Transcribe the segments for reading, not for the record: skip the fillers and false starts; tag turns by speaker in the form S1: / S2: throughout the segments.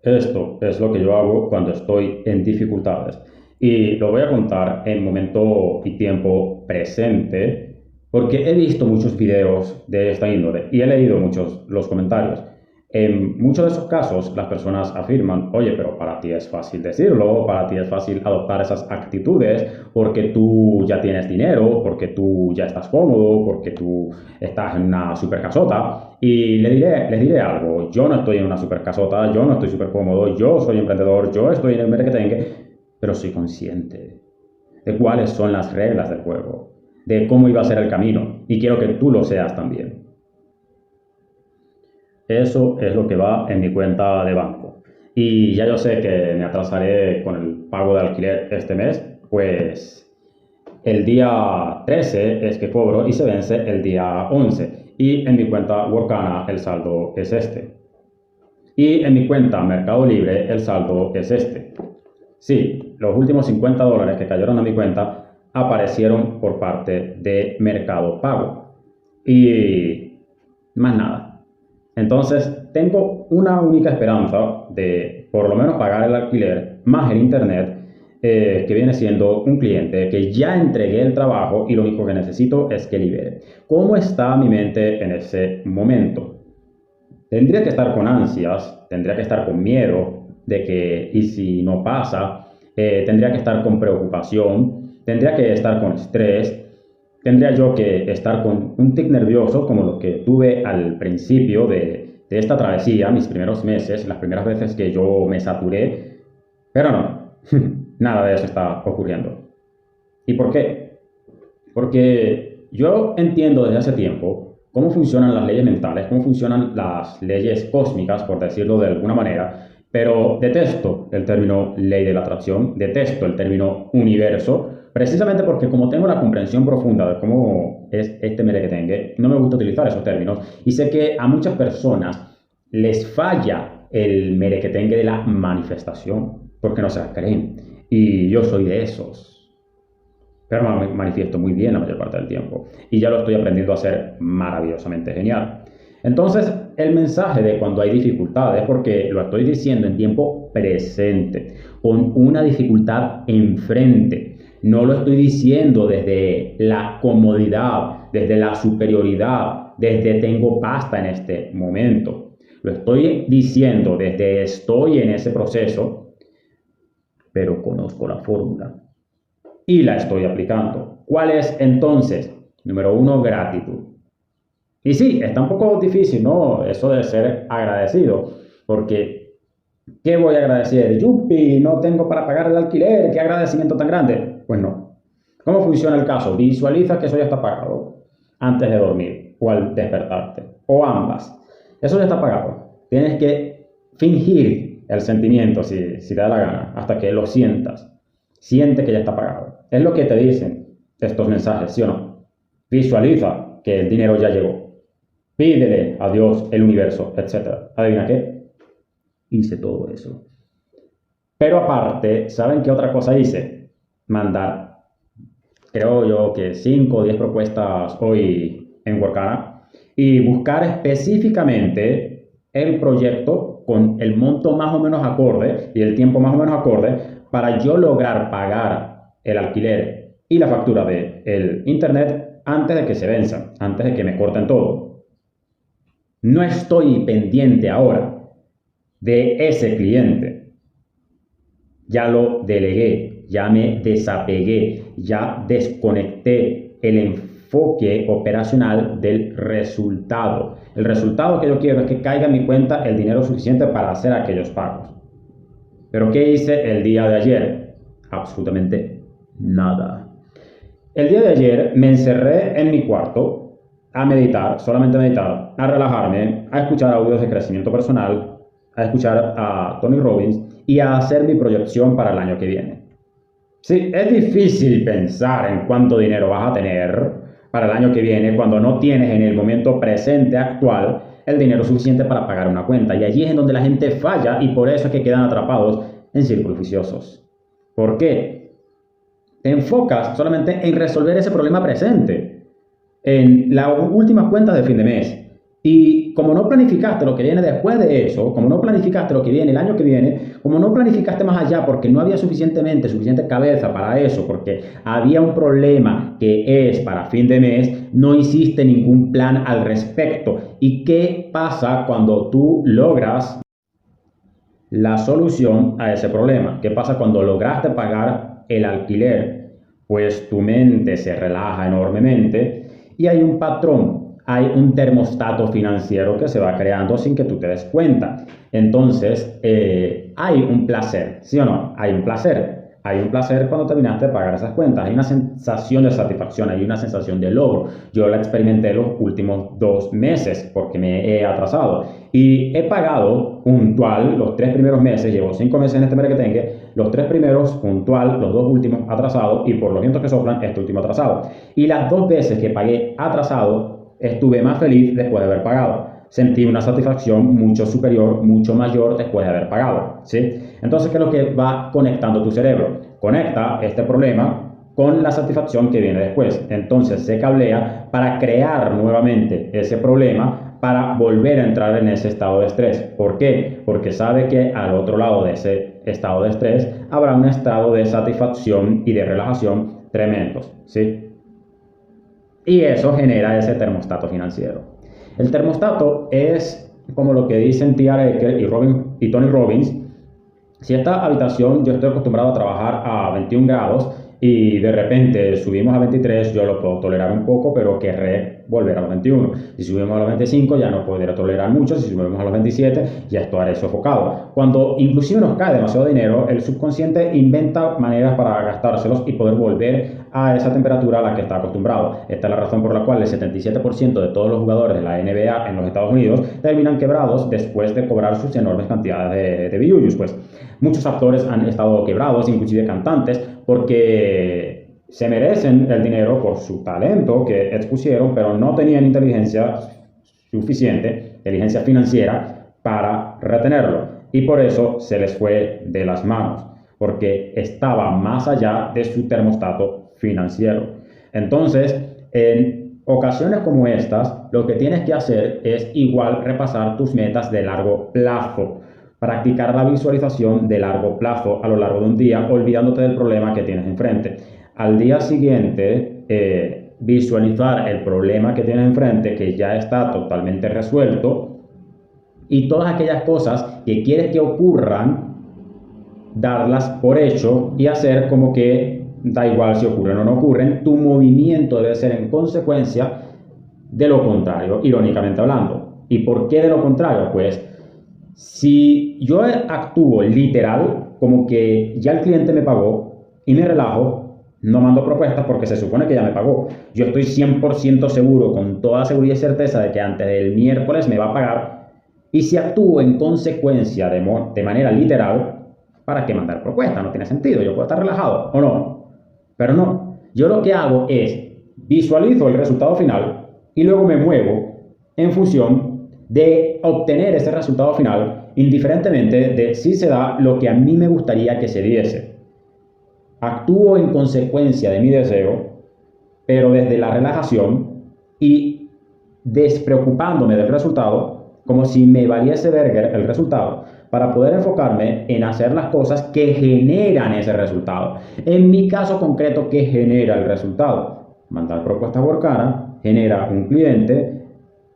S1: Esto es lo que yo hago cuando estoy en dificultades. Y lo voy a contar en momento y tiempo presente, porque he visto muchos videos de esta índole y he leído muchos los comentarios. En muchos de esos casos, las personas afirman, oye, pero para ti es fácil decirlo, para ti es fácil adoptar esas actitudes, porque tú ya tienes dinero, porque tú ya estás cómodo, porque tú estás en una super casota. Y les diré algo, yo no estoy en una super casota, yo no estoy súper cómodo, yo soy emprendedor, yo estoy en el merequetengue, pero soy consciente de cuáles son las reglas del juego, de cómo iba a ser el camino, y quiero que tú lo seas también. Eso es lo que va en mi cuenta de banco. Y ya yo sé que me atrasaré con el pago de alquiler este mes, pues el día 13 es que cobro y se vence el día 11. Y en mi cuenta Workana el saldo es este. Y en mi cuenta Mercado Libre el saldo es este. Sí, los últimos $50 que cayeron a mi cuenta aparecieron por parte de Mercado Pago. Y más nada. Entonces, tengo una única esperanza de por lo menos pagar el alquiler más el internet, que viene siendo un cliente que ya entregué el trabajo y lo único que necesito es que libere. ¿Cómo está mi mente en ese momento? Tendría que estar con ansias, tendría que estar con miedo de que, y si no pasa, tendría que estar con preocupación, tendría que estar con estrés, tendría yo que estar con un tic nervioso como lo que tuve al principio de esta travesía, mis primeros meses, las primeras veces que yo me saturé, pero no, nada de eso está ocurriendo. ¿Y por qué? Porque yo entiendo desde hace tiempo cómo funcionan las leyes mentales, cómo funcionan las leyes cósmicas, por decirlo de alguna manera, pero detesto el término ley de la atracción, detesto el término universo, precisamente porque como tengo una comprensión profunda de cómo es este merequetengue, no me gusta utilizar esos términos y sé que a muchas personas les falla el merequetengue de la manifestación, porque no se las creen. Y yo soy de esos, pero me manifiesto muy bien la mayor parte del tiempo y ya lo estoy aprendiendo a hacer maravillosamente genial. Entonces, el mensaje de cuando hay dificultades, porque lo estoy diciendo en tiempo presente, con una dificultad enfrente, no lo estoy diciendo desde la comodidad, desde la superioridad, desde tengo pasta en este momento. Lo estoy diciendo desde estoy en ese proceso, pero conozco la fórmula y la estoy aplicando. ¿Cuál es entonces? Número uno, gratitud. Y sí, está un poco difícil, ¿no? Eso de ser agradecido, porque ¿qué voy a agradecer? Yupi, no tengo para pagar el alquiler, ¿qué agradecimiento tan grande? Pues no. ¿Cómo funciona el caso? Visualiza que eso ya está pagado antes de dormir o al despertarte, o ambas. Eso ya está pagado. Tienes que fingir el sentimiento si te da la gana, hasta que lo sientas. Siente que ya está pagado. Es lo que te dicen estos mensajes, ¿sí o no? Visualiza que el dinero ya llegó. Pídele a Dios, el universo, etc. ¿Adivina qué? Hice todo eso. Pero aparte, ¿saben qué otra cosa hice? Mandar, creo yo que 5 o 10 propuestas hoy en Workana y buscar específicamente el proyecto con el monto más o menos acorde y el tiempo más o menos acorde para yo lograr pagar el alquiler y la factura del internet antes de que se venzan, antes de que me corten todo. No estoy pendiente ahora de ese cliente. Ya lo delegué, ya me desapegué, ya desconecté el enfoque operacional del resultado. El resultado que yo quiero es que caiga en mi cuenta el dinero suficiente para hacer aquellos pagos. ¿Pero qué hice el día de ayer? Absolutamente nada. El día de ayer me encerré en mi cuarto a meditar, solamente a meditar, a relajarme, a escuchar audios de crecimiento personal, a escuchar a Tony Robbins y a hacer mi proyección para el año que viene. Sí, es difícil pensar en cuánto dinero vas a tener para el año que viene cuando no tienes en el momento presente actual el dinero suficiente para pagar una cuenta. Y allí es en donde la gente falla y por eso es que quedan atrapados en círculos viciosos. ¿Por qué? Te enfocas solamente en resolver ese problema presente, en las últimas cuentas de fin de mes. Y como no planificaste lo que viene después de eso, como no planificaste lo que viene el año que viene, como no planificaste más allá porque no había suficiente cabeza para eso, porque había un problema que es para fin de mes, no hiciste ningún plan al respecto. ¿Y qué pasa cuando tú logras la solución a ese problema? ¿Qué pasa cuando lograste pagar el alquiler? Pues tu mente se relaja enormemente y hay un patrón, hay un termostato financiero que se va creando sin que tú te des cuenta. Entonces, hay un placer, ¿sí o no? Hay un placer. Hay un placer cuando terminaste de pagar esas cuentas. Hay una sensación de satisfacción, hay una sensación de logro. Yo la experimenté los últimos 2 meses porque me he atrasado. Y he pagado puntual los 3 primeros meses, llevo 5 meses en este mes que tengo, los 3 primeros puntual, los 2 últimos atrasados y por los vientos que soplan, este último atrasado. Y las 2 veces que pagué atrasado, estuve más feliz después de haber pagado. Sentí una satisfacción mucho superior, mucho mayor después de haber pagado, ¿sí? Entonces, ¿qué es lo que va conectando tu cerebro? Conecta este problema con la satisfacción que viene después. Entonces, se cablea para crear nuevamente ese problema para volver a entrar en ese estado de estrés. ¿Por qué? Porque sabe que al otro lado de ese estado de estrés habrá un estado de satisfacción y de relajación tremendos, ¿sí? Y eso genera ese termostato financiero. El termostato es como lo que dicen T. Harv Eker y Tony Robbins. Si esta habitación yo estoy acostumbrado a trabajar a 21 grados y de repente subimos a 23, yo lo puedo tolerar un poco, pero querré volver a los 21. Si subimos a los 25 ya no podré tolerar mucho, si subimos a los 27 ya estaré sofocado. Cuando inclusive nos cae demasiado dinero, el subconsciente inventa maneras para gastárselos y poder volver a esa temperatura a la que está acostumbrado. Esta es la razón por la cual el 77% de todos los jugadores de la NBA en los Estados Unidos terminan quebrados después de cobrar sus enormes cantidades de billullos. Pues muchos actores han estado quebrados, inclusive cantantes, porque se merecen el dinero por su talento que expusieron, pero no tenían inteligencia suficiente, inteligencia financiera, para retenerlo. Y por eso se les fue de las manos, porque estaba más allá de su termostato financiero. Entonces, en ocasiones como estas, lo que tienes que hacer es igual repasar tus metas de largo plazo. Practicar la visualización de largo plazo a lo largo de un día, olvidándote del problema que tienes enfrente. Al día siguiente, visualizar el problema que tienes enfrente, que ya está totalmente resuelto, y todas aquellas cosas que quieres que ocurran, darlas por hecho y hacer como que da igual si ocurren o no ocurren. Tu movimiento debe ser en consecuencia de lo contrario, irónicamente hablando. ¿Y por qué de lo contrario? Pues si yo actúo literal, como que ya el cliente me pagó y me relajo, no mando propuestas porque se supone que ya me pagó. Yo estoy 100% seguro, con toda seguridad y certeza de que antes del miércoles me va a pagar. Y si actúo en consecuencia de manera literal, ¿para qué mandar propuestas? No tiene sentido. Yo puedo estar relajado o no. Pero no. Yo lo que hago es visualizo el resultado final y luego me muevo en función de obtener ese resultado final, indiferentemente de si se da lo que a mí me gustaría que se diese. Actúo en consecuencia de mi deseo, pero desde la relajación y despreocupándome del resultado, como si me valiese verga el resultado, para poder enfocarme en hacer las cosas que generan ese resultado. En mi caso concreto, ¿qué genera el resultado? Mandar propuestas por cara, genera un cliente.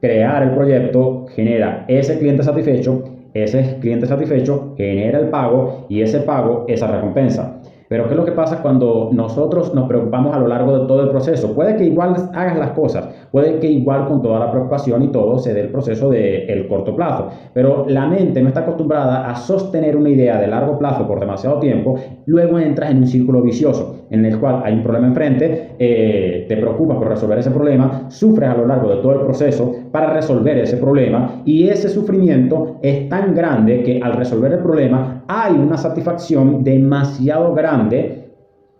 S1: Crear el proyecto genera ese cliente satisfecho genera el pago y ese pago, esa recompensa. Pero ¿qué es lo que pasa cuando nosotros nos preocupamos a lo largo de todo el proceso? Puede que igual hagas las cosas, puede que igual con toda la preocupación y todo se dé el proceso del corto plazo, pero la mente no está acostumbrada a sostener una idea de largo plazo por demasiado tiempo, luego entras en un círculo vicioso en el cual hay un problema enfrente, te preocupas por resolver ese problema, sufres a lo largo de todo el proceso para resolver ese problema y ese sufrimiento es tan grande que al resolver el problema hay una satisfacción demasiado grande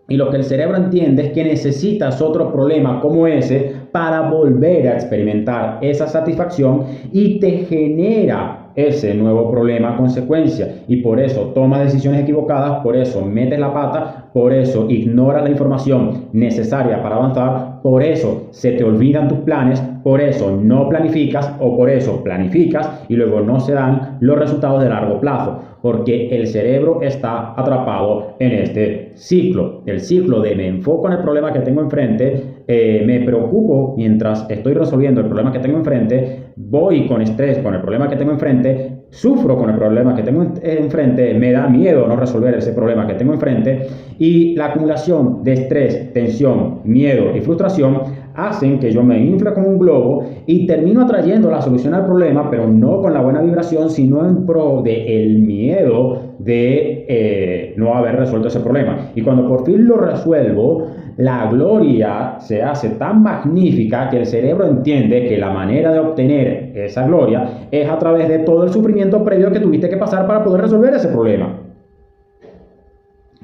S1: y lo que el cerebro entiende es que necesitas otro problema como ese para volver a experimentar esa satisfacción y te genera ese nuevo problema a consecuencia y por eso toma decisiones equivocadas, por eso metes la pata, por eso ignoras la información necesaria para avanzar, por eso se te olvidan tus planes, por eso no planificas o por eso planificas y luego no se dan los resultados de largo plazo, porque el cerebro está atrapado en este ciclo, el ciclo de me enfoco en el problema que tengo enfrente, me preocupo mientras estoy resolviendo el problema que tengo enfrente, voy con estrés con el problema que tengo enfrente, sufro con el problema que tengo enfrente, me da miedo no resolver ese problema que tengo enfrente y la acumulación de estrés, tensión, miedo y frustración hacen que yo me infle como un globo y termino atrayendo la solución al problema, pero no con la buena vibración, sino en pro del miedo de no haber resuelto ese problema. Y cuando por fin lo resuelvo, la gloria se hace tan magnífica que el cerebro entiende que la manera de obtener esa gloria es a través de todo el sufrimiento previo que tuviste que pasar para poder resolver ese problema.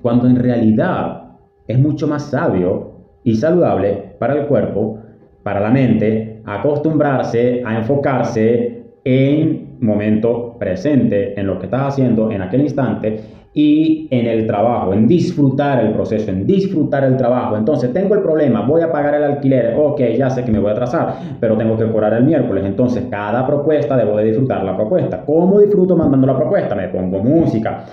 S1: Cuando en realidad es mucho más sabio y saludable para el cuerpo, para la mente, acostumbrarse a enfocarse en momento presente, en lo que estás haciendo en aquel instante y en el trabajo, en disfrutar el proceso, en disfrutar el trabajo. Entonces, tengo el problema, voy a pagar el alquiler, ok, ya sé que me voy a atrasar, pero tengo que cobrar el miércoles. Entonces, cada propuesta debo de disfrutar la propuesta. ¿Cómo disfruto mandando la propuesta? Me pongo música,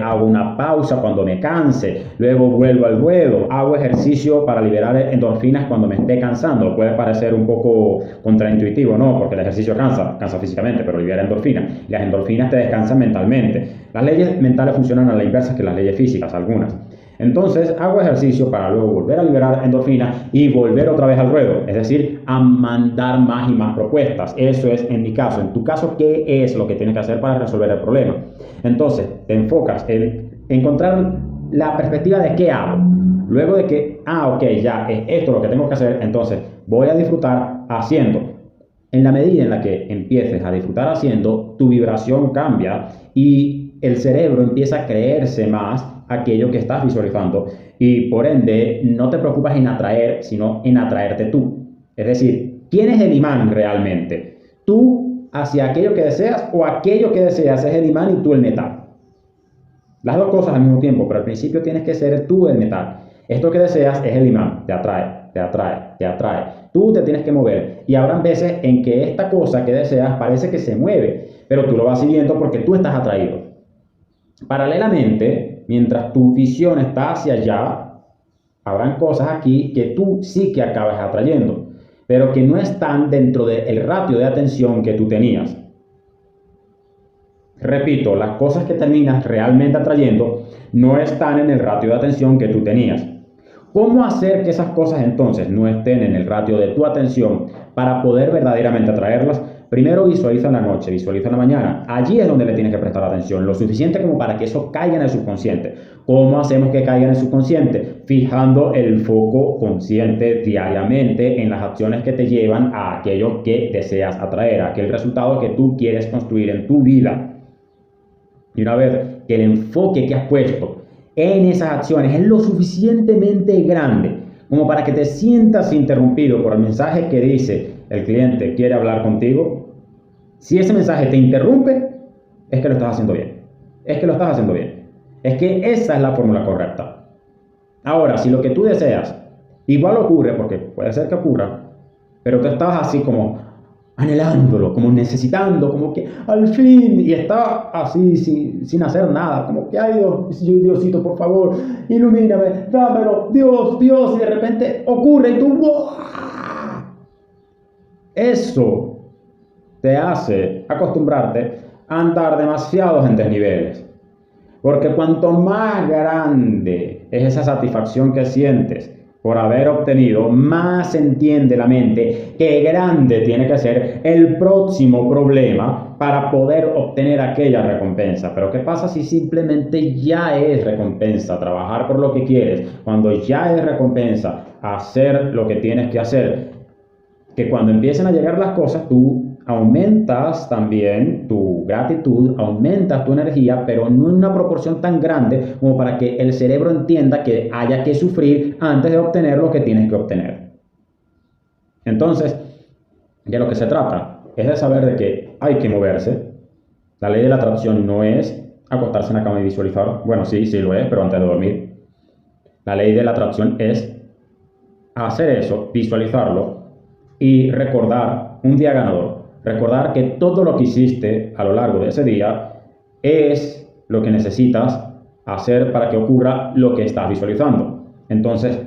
S1: hago una pausa cuando me canse, luego vuelvo al ruedo, hago ejercicio para liberar endorfinas cuando me esté cansando. Puede parecer un poco contraintuitivo, ¿no? Porque el ejercicio cansa físicamente, pero libera endorfinas. Y las endorfinas te descansan mentalmente. Las leyes mentales funcionan a la inversa que las leyes físicas, algunas. Entonces hago ejercicio para luego volver a liberar endorfinas y volver otra vez al ruedo, es decir, a mandar más y más propuestas. Eso es en mi caso. En tu caso, ¿qué es lo que tienes que hacer para resolver el problema? Entonces, te enfocas en encontrar la perspectiva de qué hago. Luego de que, ok, ya es esto lo que tengo que hacer, entonces voy a disfrutar haciendo. En la medida en la que empieces a disfrutar haciendo, tu vibración cambia y el cerebro empieza a creerse más aquello que estás visualizando y por ende no te preocupas en atraer, sino en atraerte tú. Es decir, ¿quién es el imán realmente? ¿Tú hacia aquello que deseas o aquello que deseas es el imán y tú el metal? Las dos cosas al mismo tiempo, pero al principio tienes que ser tú el metal. Esto que deseas es el imán, te atrae, te atrae, te atrae. Tú te tienes que mover y habrán veces en que esta cosa que deseas parece que se mueve, pero tú lo vas siguiendo porque tú estás atraído. Paralelamente, mientras tu visión está hacia allá, habrán cosas aquí que tú sí que acabas atrayendo, pero que no están dentro del ratio de atención que tú tenías. Repito, las cosas que terminas realmente atrayendo no están en el ratio de atención que tú tenías. ¿Cómo hacer que esas cosas entonces no estén en el ratio de tu atención para poder verdaderamente atraerlas? Primero visualiza en la noche, visualiza en la mañana. Allí es donde le tienes que prestar atención, lo suficiente como para que eso caiga en el subconsciente. ¿Cómo hacemos que caiga en el subconsciente? Fijando el foco consciente diariamente en las acciones que te llevan a aquello que deseas atraer, a aquel resultado que tú quieres construir en tu vida. Y una vez que el enfoque que has puesto en esas acciones es lo suficientemente grande como para que te sientas interrumpido por el mensaje que dice el cliente quiere hablar contigo, si ese mensaje te interrumpe, es que lo estás haciendo bien. Es que lo estás haciendo bien. Es que esa es la fórmula correcta. Ahora, si lo que tú deseas igual ocurre, porque puede ser que ocurra, pero tú estás así como anhelándolo, como necesitando, como que al fin, y está así sin hacer nada, como que ay Diosito, por favor, ilumíname, dámelo, Dios, Dios, y de repente ocurre y tú, ¡wow! Eso te hace acostumbrarte a andar demasiados en desniveles, porque cuanto más grande es esa satisfacción que sientes por haber obtenido, más entiende la mente que grande tiene que ser el próximo problema para poder obtener aquella recompensa. Pero ¿qué pasa si simplemente ya es recompensa trabajar por lo que quieres? Cuando ya es recompensa hacer lo que tienes que hacer, que cuando empiecen a llegar las cosas tú aumentas también tu gratitud, aumentas tu energía, pero no en una proporción tan grande como para que el cerebro entienda que haya que sufrir antes de obtener lo que tienes que obtener. Entonces, de lo que se trata es de saber de que hay que moverse. La ley de la atracción no es acostarse en la cama y visualizar. Bueno, sí lo es, pero antes de dormir. La ley de la atracción es hacer eso, visualizarlo, y recordar un día ganador. Recordar que todo lo que hiciste a lo largo de ese día es lo que necesitas hacer para que ocurra lo que estás visualizando. Entonces,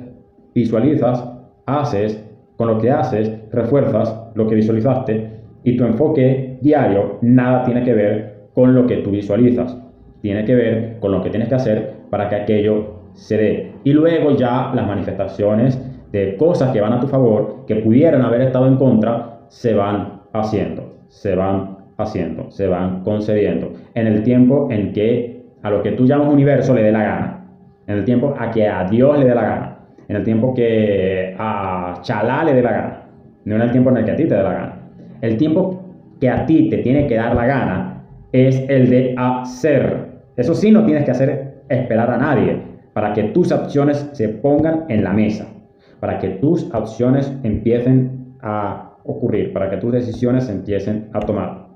S1: visualizas, haces, con lo que haces, refuerzas lo que visualizaste y tu enfoque diario nada tiene que ver con lo que tú visualizas. Tiene que ver con lo que tienes que hacer para que aquello se dé. Y luego ya las manifestaciones de cosas que van a tu favor, que pudieran haber estado en contra, se van haciendo, se van concediendo. En el tiempo en que a lo que tú llamas universo le dé la gana. En el tiempo a que a Dios le dé la gana. En el tiempo que a Chalá le dé la gana. No en el tiempo en el que a ti te dé la gana. El tiempo que a ti te tiene que dar la gana es el de hacer. Eso sí, no tienes que hacer esperar a nadie para que tus acciones se pongan en la mesa, para que tus acciones empiecen a ocurrir, para que tus decisiones se empiecen a tomar.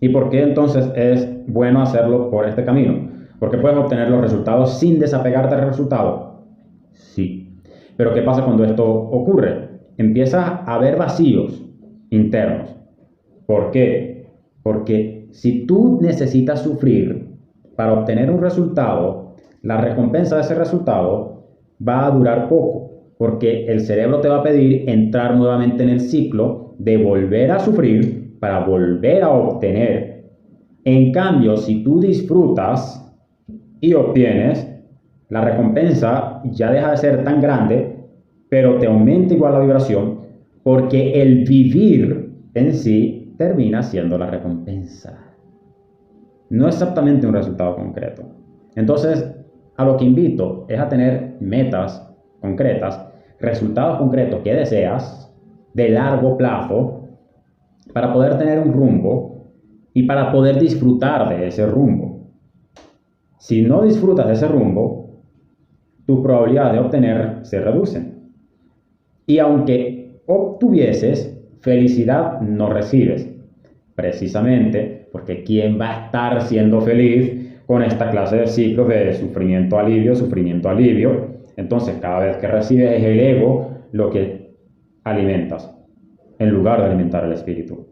S1: ¿Y por qué entonces es bueno hacerlo por este camino? Porque puedes obtener los resultados sin desapegarte del resultado. Sí. Pero ¿qué pasa cuando esto ocurre? Empiezas a haber vacíos internos. ¿Por qué? Porque si tú necesitas sufrir para obtener un resultado, la recompensa de ese resultado va a durar poco, porque el cerebro te va a pedir entrar nuevamente en el ciclo de volver a sufrir para volver a obtener. En cambio, si tú disfrutas y obtienes, la recompensa ya deja de ser tan grande, pero te aumenta igual la vibración, porque el vivir en sí termina siendo la recompensa. No exactamente un resultado concreto. Entonces, a lo que invito es a tener metas concretas, resultados concretos que deseas de largo plazo para poder tener un rumbo y para poder disfrutar de ese rumbo. Si no disfrutas de ese rumbo, tus probabilidades de obtener se reducen. Y aunque obtuvieses, felicidad no recibes. Precisamente porque ¿quién va a estar siendo feliz con esta clase de ciclos de sufrimiento-alivio, sufrimiento-alivio? Entonces, cada vez que recibes es el ego lo que alimentas, en lugar de alimentar el espíritu.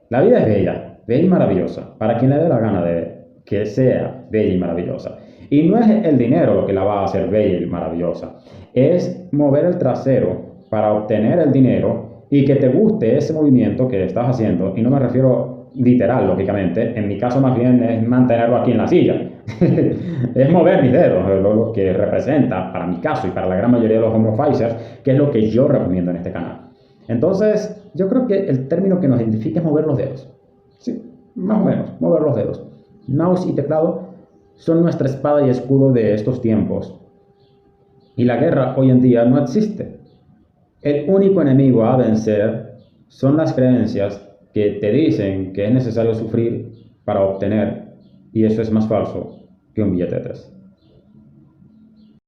S1: La vida es bella, bella y maravillosa, para quien le dé la gana de que sea bella y maravillosa. Y no es el dinero lo que la va a hacer bella y maravillosa, es mover el trasero para obtener el dinero y que te guste ese movimiento que estás haciendo. Y no me refiero literal, lógicamente, en mi caso más bien es mantenerlo aquí en la silla. Es mover mis dedos, lo que representa para mi caso y para la gran mayoría de los homofizers, que es lo que yo recomiendo en este canal. Entonces, yo creo que el término que nos identifica es mover los dedos. Sí, más o menos, mover los dedos. Mouse y teclado son nuestra espada y escudo de estos tiempos. Y la guerra hoy en día no existe. El único enemigo a vencer son las creencias que te dicen que es necesario sufrir para obtener, y eso es más falso que un billete de 3.